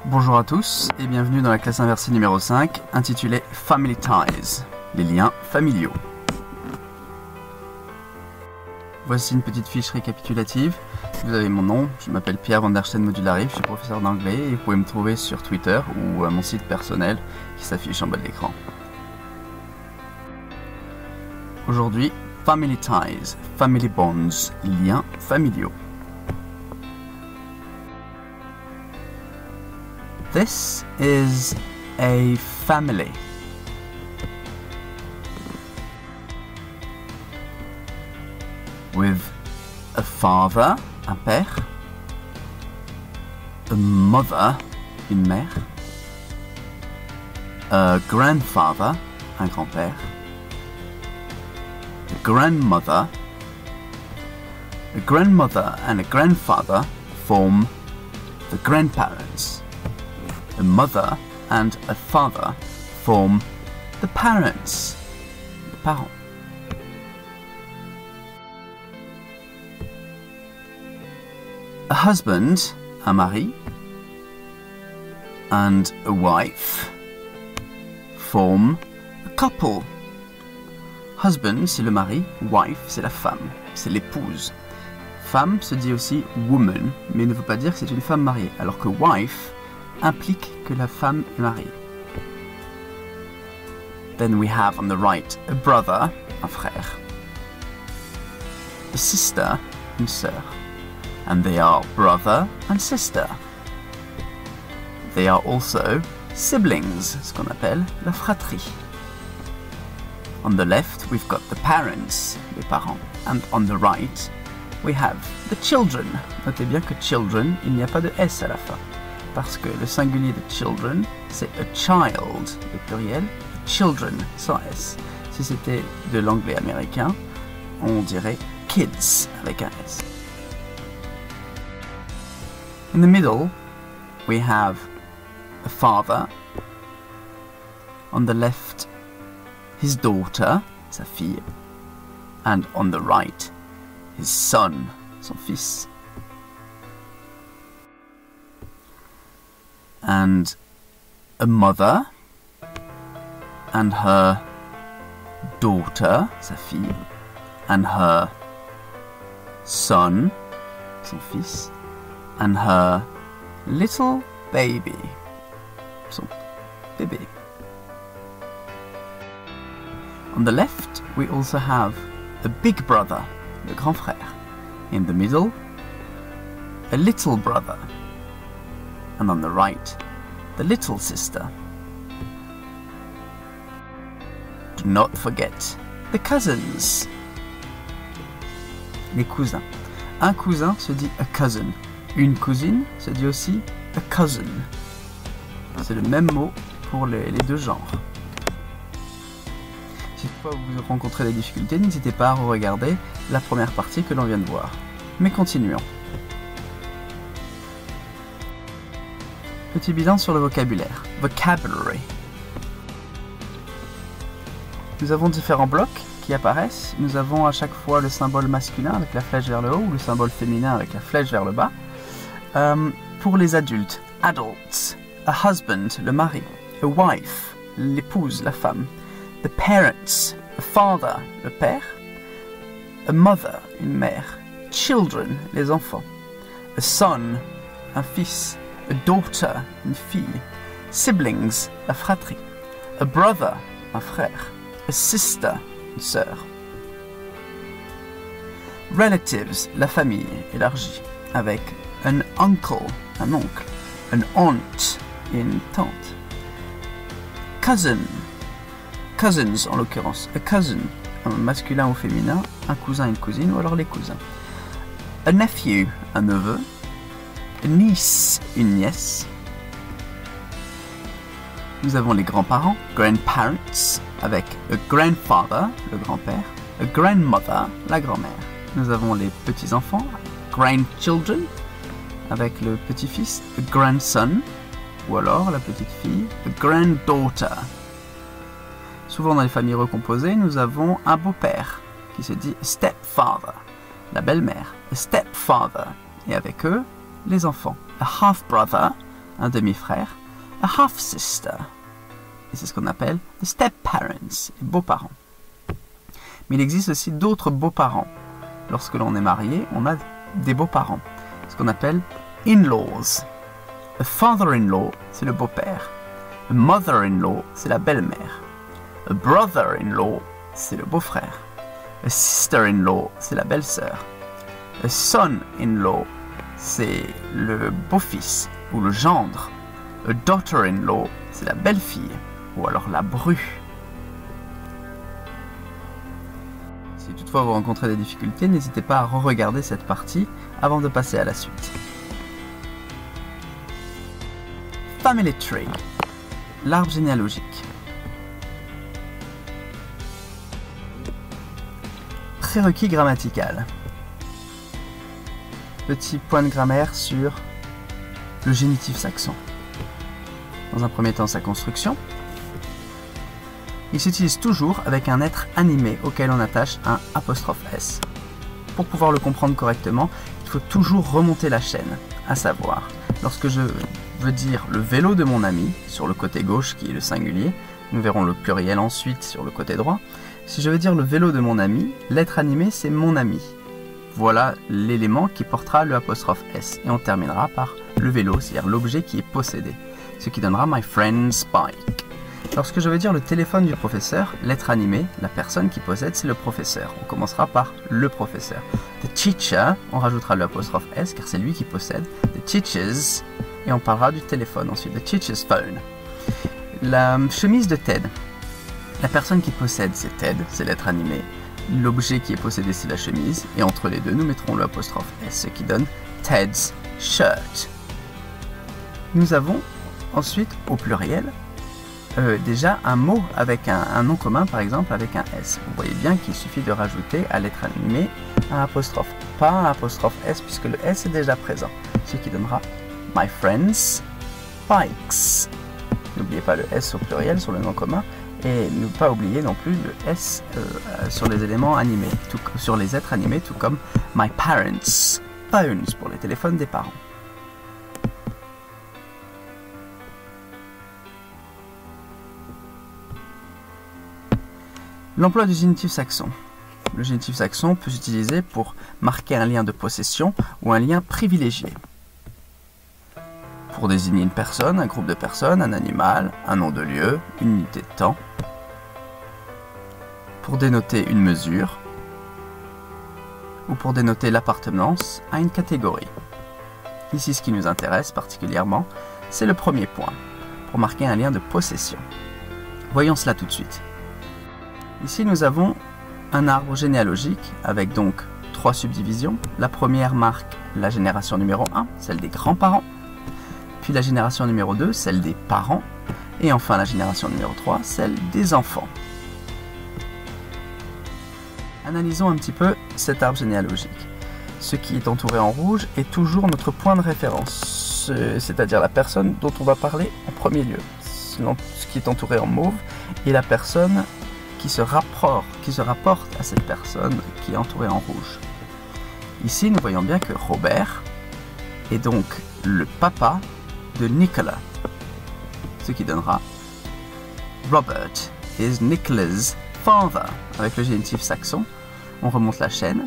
Bonjour à tous et bienvenue dans la classe inversée numéro 5 intitulée Family Ties, les liens familiaux. Voici une petite fiche récapitulative. Vous avez mon nom, je m'appelle Pierre van der Steen Modularif, je suis professeur d'anglais et vous pouvez me trouver sur Twitter ou à mon site personnel qui s'affiche en bas de l'écran. Aujourd'hui, Family Ties, Family Bonds, liens familiaux. This is a family. With a father, un père, a mother, une mère, a grandfather, un grand-père, a grandmother and a grandfather form the grandparents. A mother and a father form the parents, les parents. A husband, un mari, and a wife form a couple. Husband, c'est le mari, wife, c'est la femme, c'est l'épouse. Femme se dit aussi woman, mais ne veut pas dire que c'est une femme mariée, alors que wife implique que la femme est mariée. Then we have on the right a brother, un frère, a sister, une sœur, and they are brother and sister. They are also siblings, ce qu'on appelle la fratrie. On the left we've got the parents, les parents, and on the right we have the children. Notez bien que children, il n'y a pas de S à la fin. Parce que le singulier de children, c'est a child, le pluriel, children, sans S. Si c'était de l'anglais américain, on dirait kids, avec un S. In the middle, we have a father. On the left, his daughter, sa fille. And on the right, his son, son fils. And a mother and her daughter, sa fille, and her son, son fils, and her little baby, son bébé. On the left, we also have a big brother, le grand frère. In the middle, a little brother. And on the right, the little sister. Do not forget the cousins. Les cousins. Un cousin se dit a cousin. Une cousine se dit aussi a cousin. C'est le même mot pour les deux genres. Si toutefois vous rencontrez des difficultés, n'hésitez pas à regarder la première partie que l'on vient de voir. Mais continuons. Petit bilan sur le vocabulaire. Vocabulary. Nous avons différents blocs qui apparaissent. Nous avons à chaque fois le symbole masculin avec la flèche vers le haut ou le symbole féminin avec la flèche vers le bas. Pour les adultes, adults, a husband, le mari, a wife, l'épouse, la femme, the parents, a father, le père, a mother, une mère, children, les enfants, a son, un fils, a daughter, une fille, siblings, la fratrie, a brother, un frère, a sister, une sœur. Relatives, la famille élargie, avec un uncle, un oncle, an aunt, une tante. Cousin, cousins en l'occurrence, a cousin, un masculin ou féminin, un cousin, une cousine, ou alors les cousins. A nephew, un neveu. A niece, une nièce. Nous avons les grands-parents, grandparents, avec a grandfather, le grand-père, a grandmother, la grand-mère. Nous avons les petits-enfants, grandchildren, avec le petit-fils, a grandson, ou alors la petite-fille, a granddaughter. Souvent dans les familles recomposées, nous avons un beau-père qui se dit stepfather, la belle-mère, a stepfather, et avec eux, les enfants. A half-brother, un demi-frère, a half-sister. Et c'est ce qu'on appelle the step-parents, les beaux-parents. Mais il existe aussi d'autres beaux-parents. Lorsque l'on est marié, on a des beaux-parents, ce qu'on appelle in-laws. A father-in-law, c'est le beau-père. A mother-in-law, c'est la belle-mère. A brother-in-law, c'est le beau-frère. A sister-in-law, c'est la belle-sœur. A son-in-law, c'est le beau-fils ou le gendre. A daughter-in-law, c'est la belle-fille ou alors la bru. Si toutefois vous rencontrez des difficultés, n'hésitez pas à re-regarder cette partie avant de passer à la suite. Family tree, l'arbre généalogique. Prérequis grammatical. Petit point de grammaire sur le génitif saxon. Dans un premier temps, sa construction. Il s'utilise toujours avec un être animé auquel on attache un apostrophe S. Pour pouvoir le comprendre correctement, il faut toujours remonter la chaîne, à savoir, lorsque je veux dire le vélo de mon ami, sur le côté gauche qui est le singulier, nous verrons le pluriel ensuite sur le côté droit. Si je veux dire le vélo de mon ami, l'être animé c'est mon ami. Voilà l'élément qui portera le apostrophe S. Et on terminera par le vélo, c'est-à-dire l'objet qui est possédé. Ce qui donnera my friend's bike. Lorsque je veux dire le téléphone du professeur, l'être animé, la personne qui possède, c'est le professeur. On commencera par le professeur. The teacher, on rajoutera le apostrophe S car c'est lui qui possède. The teachers, et on parlera du téléphone ensuite. The teacher's phone. La chemise de Ted. La personne qui possède, c'est Ted, c'est l'être animé. L'objet qui est possédé, c'est la chemise. Et entre les deux, nous mettrons le apostrophe S, ce qui donne Ted's shirt. Nous avons ensuite, au pluriel, déjà un mot avec un nom commun, par exemple avec un S. Vous voyez bien qu'il suffit de rajouter à l'être animé un apostrophe, pas un apostrophe S puisque le S est déjà présent, ce qui donnera my friends bikes. N'oubliez pas le S au pluriel sur le nom commun et ne pas oublier non plus le S sur les éléments animés, sur les êtres animés, tout comme my parents phones pour les téléphones des parents. L'emploi du génitif saxon. Le génitif saxon peut s'utiliser pour marquer un lien de possession ou un lien privilégié. Pour désigner une personne, un groupe de personnes, un animal, un nom de lieu, une unité de temps. Pour dénoter une mesure. Ou pour dénoter l'appartenance à une catégorie. Ici, ce qui nous intéresse particulièrement, c'est le premier point, pour marquer un lien de possession. Voyons cela tout de suite. Ici, nous avons un arbre généalogique avec donc 3 subdivisions. La première marque la génération numéro 1, celle des grands-parents. Puis la génération numéro 2, celle des parents. Et enfin la génération numéro 3, celle des enfants. Analysons un petit peu cet arbre généalogique. Ce qui est entouré en rouge est toujours notre point de référence, c'est-à-dire la personne dont on va parler en premier lieu. Sinon, ce qui est entouré en mauve est la personne qui se rapporte à cette personne qui est entourée en rouge. Ici, nous voyons bien que Robert est donc le papa de Nicolas, ce qui donnera Robert is Nicola's father. Avec le génitif saxon, on remonte la chaîne,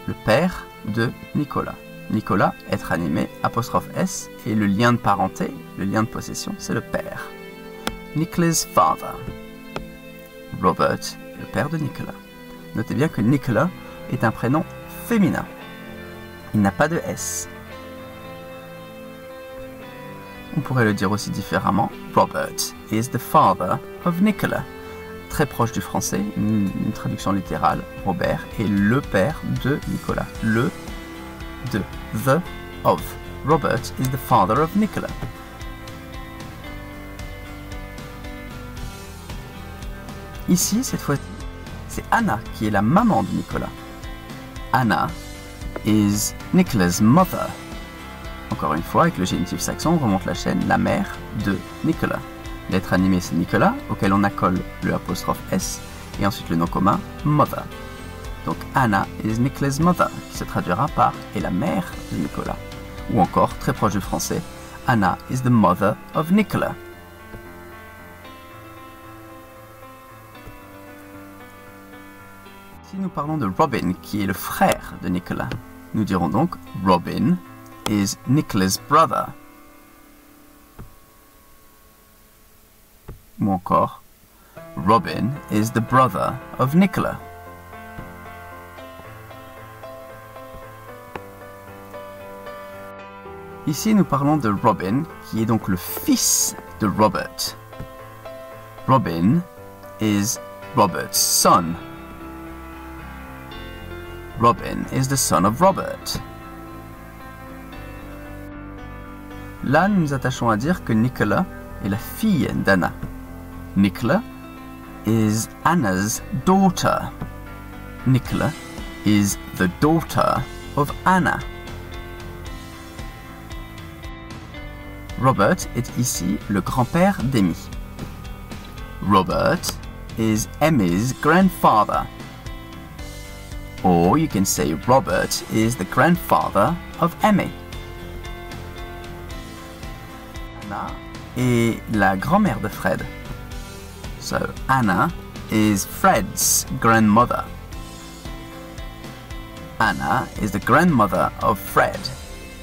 le père de Nicolas. Nicolas, être animé, apostrophe S, et le lien de parenté, le lien de possession, c'est le père. Nicola's father. Robert, le père de Nicolas. Notez bien que Nicolas est un prénom féminin. Il n'a pas de S. On pourrait le dire aussi différemment. Robert is the father of Nicolas. Très proche du français, une traduction littérale. Robert est le père de Nicolas. Le, de, the, of. Robert is the father of Nicolas. Ici, cette fois-ci, c'est Anna qui est la maman de Nicolas. Anna is Nicola's mother. Encore une fois, avec le génitif saxon, on remonte la chaîne, la mère de Nicolas. L'être animé, c'est Nicolas, auquel on accole le apostrophe S, et ensuite le nom commun, mother. Donc Anna is Nicola's mother, qui se traduira par est la mère de Nicolas. Ou encore, très proche du français, Anna is the mother of Nicola. Si nous parlons de Robin, qui est le frère de Nicolas, nous dirons donc Robin is Nicola's brother. Ou encore, Robin is the brother of Nicola. Ici, nous parlons de Robin, qui est donc le fils de Robert. Robin is Robert's son. Robin is the son of Robert. Là, nous nous attachons à dire que Nicola est la fille d'Anna. Nicola is Anna's daughter. Nicola is the daughter of Anna. Robert est ici le grand-père d'Amy. Robert is Amy's grandfather. Or you can say Robert is the grandfather of Amy. Anna est la grand-mère de Fred. So Anna is Fred's grandmother. Anna is the grandmother of Fred.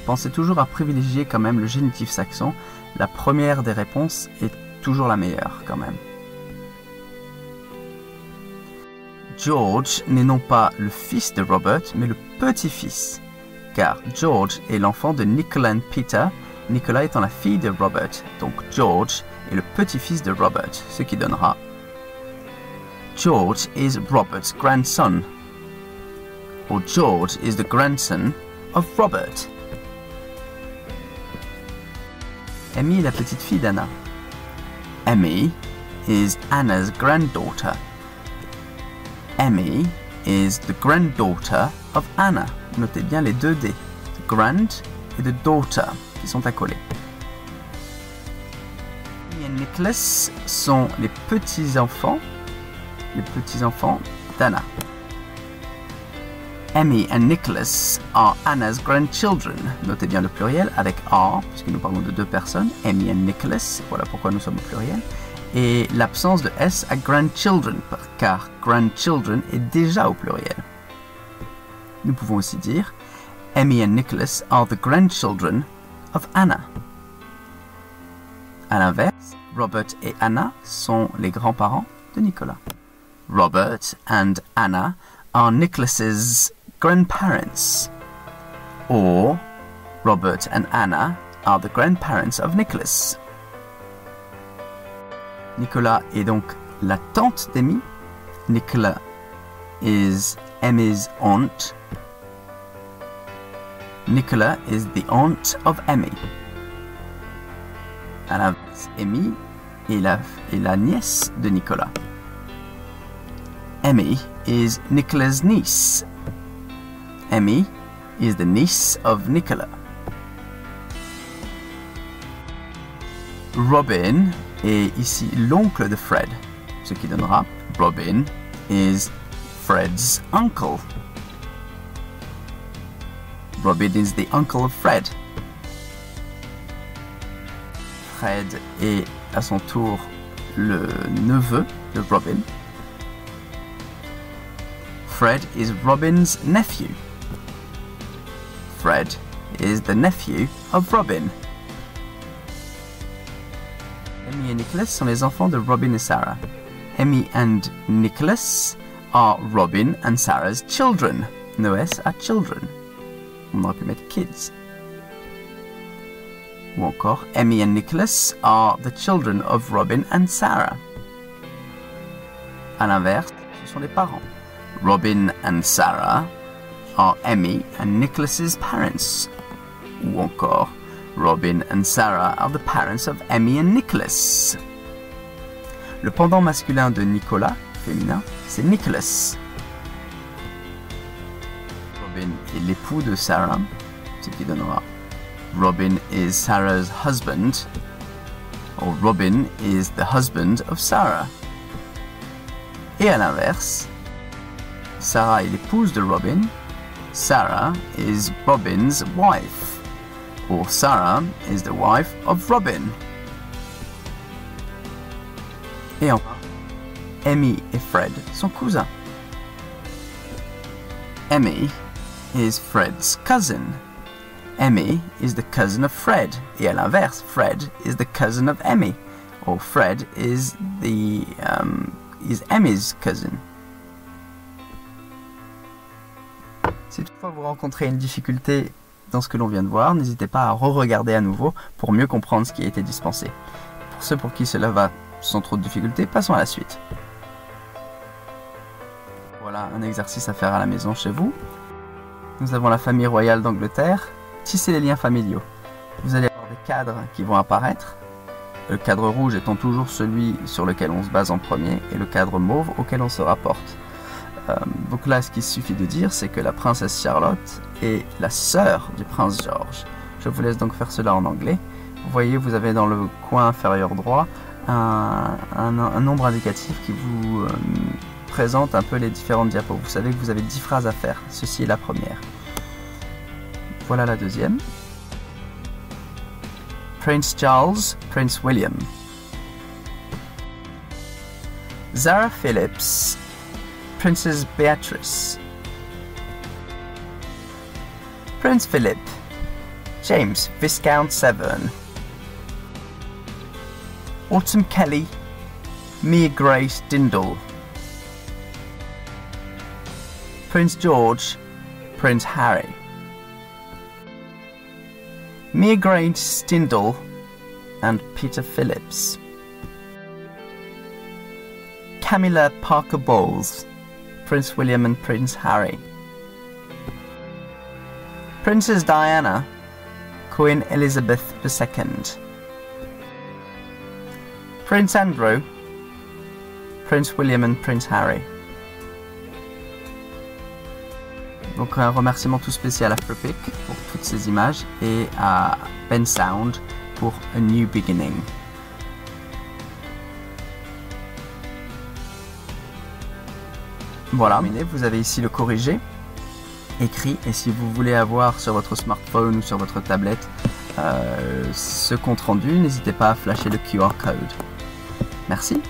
Pensez toujours à privilégier quand même le génitif saxon. La première des réponses est toujours la meilleure quand même. George n'est non pas le fils de Robert, mais le petit-fils. Car George est l'enfant de Nicola et Peter, Nicola étant la fille de Robert. Donc George est le petit-fils de Robert, ce qui donnera George is Robert's grandson. Or George is the grandson of Robert. Amy est la petite fille d'Anna. Amy is Anna's granddaughter. Amy is the granddaughter of Anna. Notez bien les deux D, the grand et the daughter, qui sont accolés. Amy et Nicholas sont les petits-enfants d'Anna. Amy and Nicholas are Anna's grandchildren. Notez bien le pluriel avec are, puisque nous parlons de deux personnes. Amy and Nicholas, voilà pourquoi nous sommes au pluriel. Et l'absence de S à grandchildren, car grandchildren est déjà au pluriel. Nous pouvons aussi dire Amy and Nicholas are the grandchildren of Anna. À l'inverse, Robert et Anna sont les grands-parents de Nicolas. Robert and Anna are Nicholas's grandparents. Or Robert and Anna are the grandparents of Nicholas. Nicola est donc la tante d'Amy. Nicola is Amy's aunt. Nicola is the aunt of Amy. À l'inverse, Amy est la nièce de Nicolas. Amy is Nicola's niece. Amy is the niece of Nicola. Robin est ici l'oncle de Fred, ce qui donnera Robin is Fred's uncle. Robin is the uncle of Fred. Fred est à son tour le neveu de Robin. Fred is Robin's nephew. Fred is the nephew of Robin. Amy et Nicholas sont les enfants de Robin et Sarah. Amy and Nicholas are Robin and Sarah's children. No S à children. On aurait pu mettre kids. Ou encore, Amy and Nicholas are the children of Robin and Sarah. À l'inverse, ce sont les parents. Robin and Sarah are Amy and Nicholas's parents. Ou encore, Robin and Sarah are the parents of Amy and Nicholas. Le pendant masculin de Nicolas, féminin, c'est Nicholas. Robin est l'époux de Sarah, ce qui donnera Robin is Sarah's husband, or Robin is the husband of Sarah. Et à l'inverse, Sarah est l'épouse de Robin, Sarah is Robin's wife, Or Sarah is the wife of Robin. Et enfin, Emmy et Fred sont cousins. Emmy is Fred's cousin. Emmy is the cousin of Fred. Et à l'inverse, Fred is the cousin of Emmy. Or Fred is Emmy's cousin. Si toutefois vous rencontrez une difficulté dans ce que l'on vient de voir, n'hésitez pas à re-regarder à nouveau pour mieux comprendre ce qui a été dispensé. Pour ceux pour qui cela va sans trop de difficulté, passons à la suite. Voilà un exercice à faire à la maison chez vous. Nous avons la famille royale d'Angleterre. Tissez les liens familiaux. Vous allez avoir des cadres qui vont apparaître. Le cadre rouge étant toujours celui sur lequel on se base en premier et le cadre mauve auquel on se rapporte. Donc là, ce qu'il suffit de dire, c'est que la princesse Charlotte est la sœur du prince George. Je vous laisse donc faire cela en anglais. Vous voyez, vous avez dans le coin inférieur droit un nombre indicatif qui vous présente un peu les différentes diapos. Vous savez que vous avez 10 phrases à faire. Ceci est la première. Voilà la deuxième. Prince Charles, Prince William. Zara Phillips, Princess Beatrice. Prince Philip, James, Viscount Severn. Autumn Kelly, Mia Grace Dindal. Prince George, Prince Harry. Mia Grace Dindal and Peter Phillips. Camilla Parker Bowles, Prince William and Prince Harry. Princess Diana, Queen Elizabeth II. Prince Andrew, Prince William and Prince Harry. Donc un remerciement tout spécial à Flipic pour toutes ces images et à Ben Sound pour A New Beginning. Voilà, vous avez ici le corrigé, écrit, et si vous voulez avoir sur votre smartphone ou sur votre tablette ce compte rendu, n'hésitez pas à flasher le QR code. Merci.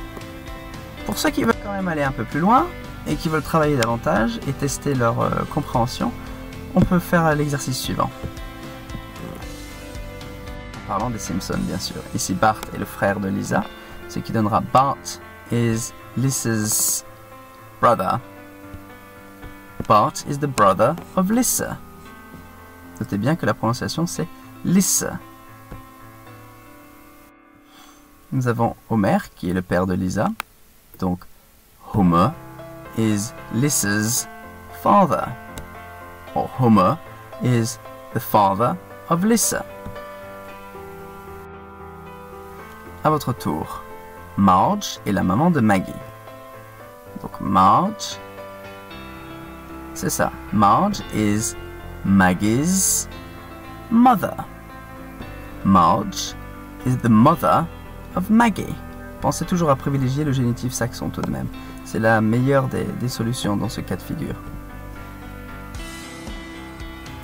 Pour ceux qui veulent quand même aller un peu plus loin et qui veulent travailler davantage et tester leur compréhension, on peut faire l'exercice suivant. En parlant des Simpsons, bien sûr. Ici, Bart est le frère de Lisa, ce qui donnera Bart is Lisa's brother. Bart is the brother of Lisa. Notez bien que la prononciation c'est Lisa. Nous avons Homer qui est le père de Lisa. Donc Homer is Lisa's father. Or Homer is the father of Lisa. À votre tour, Marge est la maman de Maggie. Donc Marge, c'est ça. Marge is Maggie's mother. Marge is the mother of Maggie. Pensez toujours à privilégier le génitif saxon tout de même. C'est la meilleure des solutions dans ce cas de figure.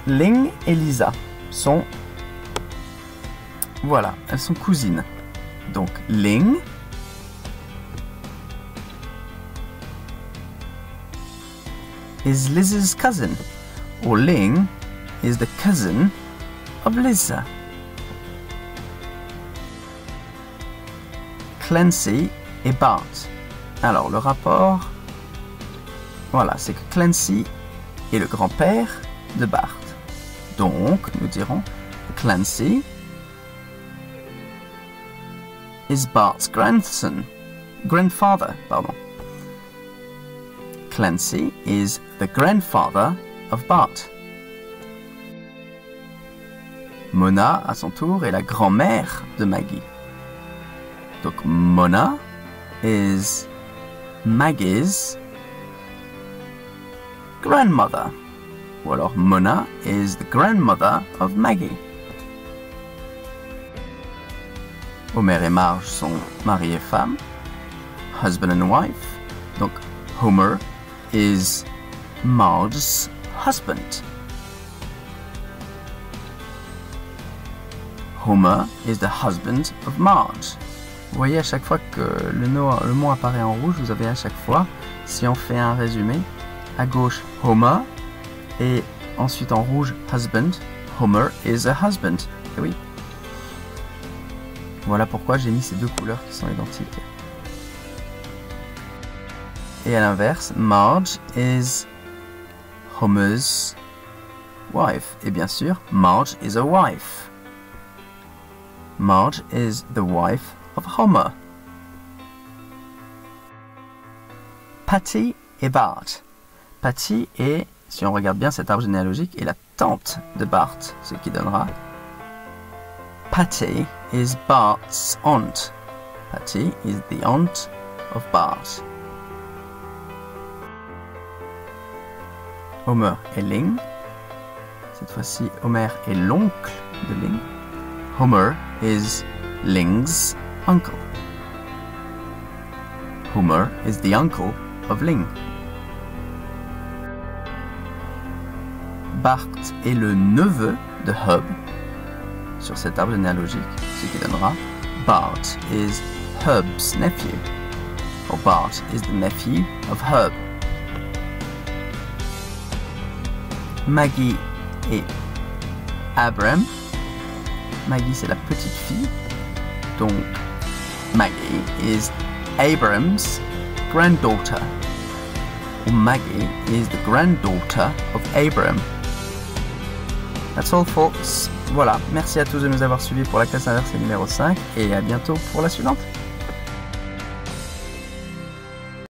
Ling et Lisa sont... Voilà, elles sont cousines. Donc Ling is Lisa's cousin, or Ling is the cousin of Lisa. Clancy et Bart. Alors le rapport, voilà, c'est que Clancy est le grand-père de Bart. Donc nous dirons Clancy is Bart's grandfather, pardon. Clancy is the grandfather of Bart. Mona, à son tour, est la grand-mère de Maggie. Donc Mona is Maggie's grandmother. Ou alors Mona is the grandmother of Maggie. Homer et Marge sont mari et femme, husband and wife. Donc Homer is Marge's husband. Homer is the husband of Marge. Vous voyez, à chaque fois que le mot apparaît en rouge, vous avez à chaque fois, si on fait un résumé, à gauche Homer et ensuite en rouge husband. Homer is a husband. Et oui. Voilà pourquoi j'ai mis ces deux couleurs qui sont identiques. Et à l'inverse, Marge is Homer's wife. Et bien sûr, Marge is a wife. Marge is the wife of Homer. Patty et Bart. Patty est, si on regarde bien cet arbre généalogique, est la tante de Bart, ce qui donnera Patty is Bart's aunt. Patty is the aunt of Bart. Homer et Ling. Cette fois-ci, Homer est l'oncle de Ling. Homer is Ling's uncle. Homer is the uncle of Ling. Bart est le neveu de Hub sur cet arbre généalogique, ce qui donnera Bart is Hub's nephew, or Bart is the nephew of Hub. Maggie et Abram. Maggie, c'est la petite fille, donc Maggie is Abram's granddaughter, or Maggie is the granddaughter of Abram. That's all folks. Voilà, merci à tous de nous avoir suivis pour la classe inversée numéro 5 et à bientôt pour la suivante.